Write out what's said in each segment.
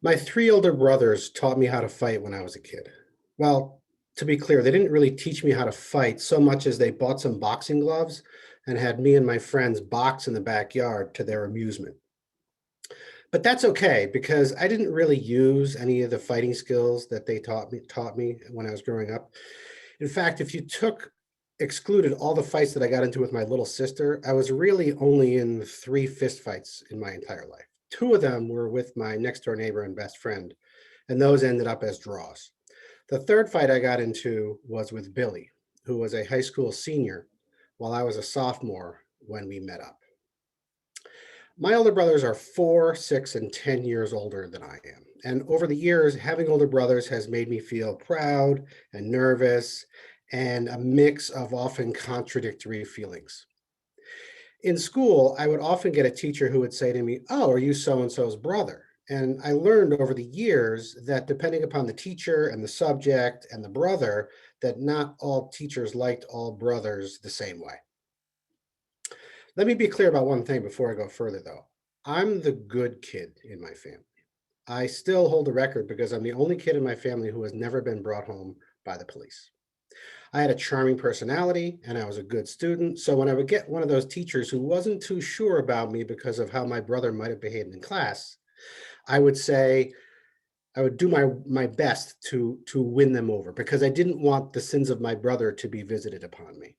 My three older brothers taught me how to fight when I was a kid. Well, to be clear, they didn't really teach me how to fight so much as they bought some boxing gloves and had me and my friends box in the backyard to their amusement. But that's okay because I didn't really use any of the fighting skills that they taught me when I was growing up. In fact, if you took excluded all the fights that I got into with my little sister, I was really only in three fist fights in my entire life. Two of them were with my next door neighbor and best friend, and those ended up as draws. The third fight I got into was with Billy, who was a high school senior while I was a sophomore when we met up. My older brothers are 4, 6, and 10 years older than I am. And over the years, having older brothers has made me feel proud and nervous and a mix of often contradictory feelings. In school, I would often get a teacher who would say to me, "Oh, are you so and so's brother?" And I learned over the years that depending upon the teacher and the subject and the brother, that not all teachers liked all brothers the same way. Let me be clear about one thing before I go further, though. I'm the good kid in my family. I still hold the record because I'm the only kid in my family who has never been brought home by the police. I had a charming personality and I was a good student. So when I would get one of those teachers who wasn't too sure about me because of how my brother might have behaved in class, I would say, I would do my best to win them over because I didn't want the sins of my brother to be visited upon me.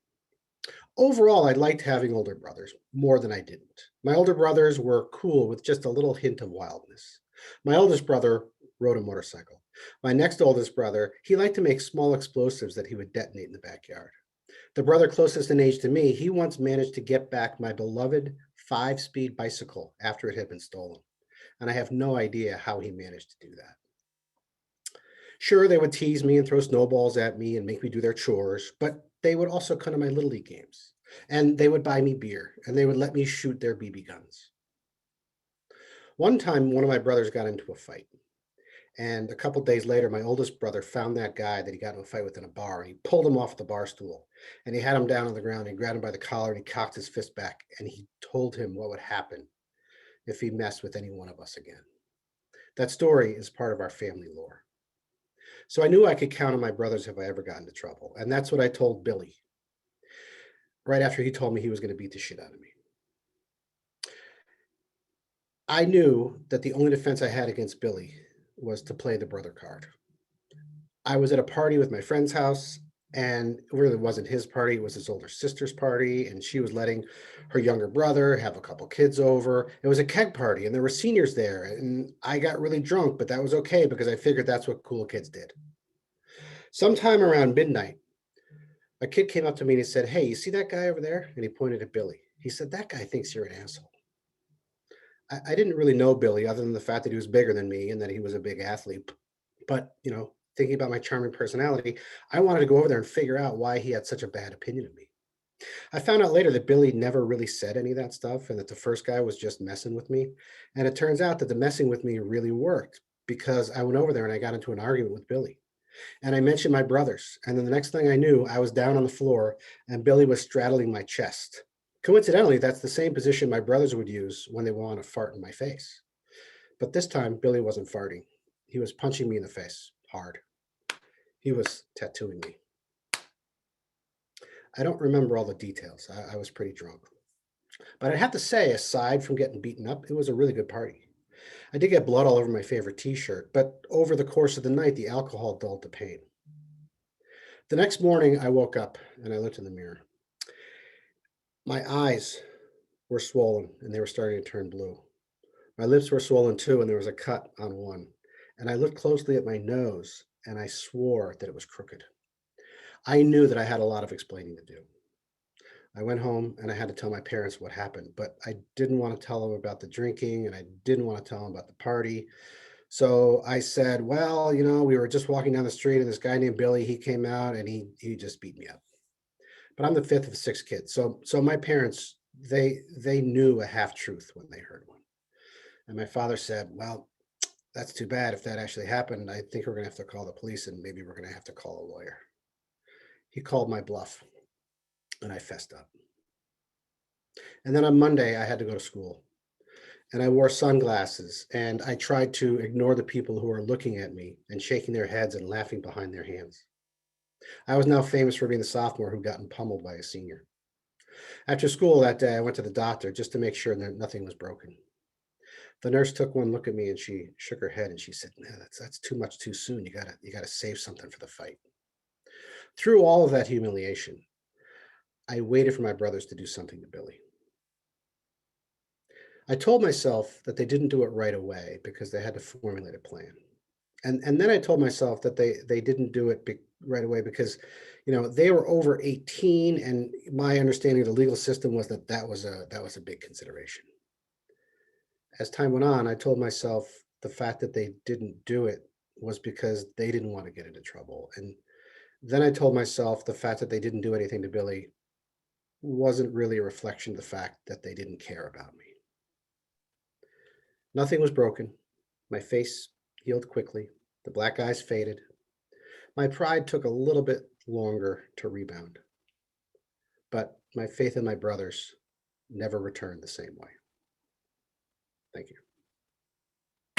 Overall, I liked having older brothers more than I didn't. My older brothers were cool with just a little hint of wildness. My oldest brother rode a motorcycle. My next oldest brother, he liked to make small explosives that he would detonate in the backyard. The brother closest in age to me, he once managed to get back my beloved 5-speed bicycle after it had been stolen. And I have no idea how he managed to do that. Sure, they would tease me and throw snowballs at me and make me do their chores, but they would also come to my Little League games. And they would buy me beer and they would let me shoot their BB guns. One time, one of my brothers got into a fight. And a couple days later, my oldest brother found that guy that he got in a fight with in a bar, and he pulled him off the bar stool. And he had him down on the ground. And he grabbed him by the collar and he cocked his fist back. And he told him what would happen if he messed with any one of us again. That story is part of our family lore. So I knew I could count on my brothers if I ever got into trouble. And that's what I told Billy right after he told me he was going to beat the shit out of me. I knew that the only defense I had against Billy was to play the brother card. I was at a party with my friend's house, and it really wasn't his party. It was his older sister's party, and she was letting her younger brother have a couple kids over. It was a keg party, and there were seniors there. And I got really drunk, but that was okay because I figured that's what cool kids did. Sometime around midnight, a kid came up to me and he said, "Hey, you see that guy over there?" And he pointed at Billy. He said, "That guy thinks you're an asshole." I didn't really know Billy other than the fact that he was bigger than me and that he was a big athlete. But, thinking about my charming personality, I wanted to go over there and figure out why he had such a bad opinion of me. I found out later that Billy never really said any of that stuff and that the first guy was just messing with me. And it turns out that the messing with me really worked because I went over there and I got into an argument with Billy. And I mentioned my brothers. And then the next thing I knew, I was down on the floor and Billy was straddling my chest. Coincidentally, that's the same position my brothers would use when they want to fart in my face. But this time, Billy wasn't farting. He was punching me in the face hard. He was tattooing me. I don't remember all the details. I was pretty drunk. But I'd have to say, aside from getting beaten up, it was a really good party. I did get blood all over my favorite t shirt, but over the course of the night, the alcohol dulled the pain. The next morning, I woke up and I looked in the mirror. My eyes were swollen and they were starting to turn blue. My lips were swollen too, and there was a cut on one. And I looked closely at my nose and I swore that it was crooked. I knew that I had a lot of explaining to do. I went home and I had to tell my parents what happened, but I didn't want to tell them about the drinking and I didn't want to tell them about the party. So I said, "Well, we were just walking down the street and this guy named Billy, he came out and he just beat me up." But I'm the fifth of six kids. So my parents, they knew a half truth when they heard one. And my father said, "Well, that's too bad. If that actually happened, I think we're going to have to call the police and maybe we're going to have to call a lawyer." He called my bluff and I fessed up. And then on Monday, I had to go to school. and I wore sunglasses, and I tried to ignore the people who were looking at me and shaking their heads and laughing behind their hands. I was now famous for being the sophomore who'd gotten pummeled by a senior. After school that day, I went to the doctor just to make sure that nothing was broken. The nurse took one look at me and she shook her head and she said, "No, that's too much too soon. You gotta save something for the fight." Through all of that humiliation, I waited for my brothers to do something to Billy. I told myself that they didn't do it right away because they had to formulate a plan. And then I told myself that they didn't do it right away because, they were over 18, and my understanding of the legal system was that was a big consideration. As time went on, I told myself the fact that they didn't do it was because they didn't want to get into trouble. And then I told myself the fact that they didn't do anything to Billy wasn't really a reflection of the fact that they didn't care about me. Nothing was broken. My face healed quickly. The black eyes faded. My pride took a little bit longer to rebound, but my faith in my brothers never returned the same way. Thank you.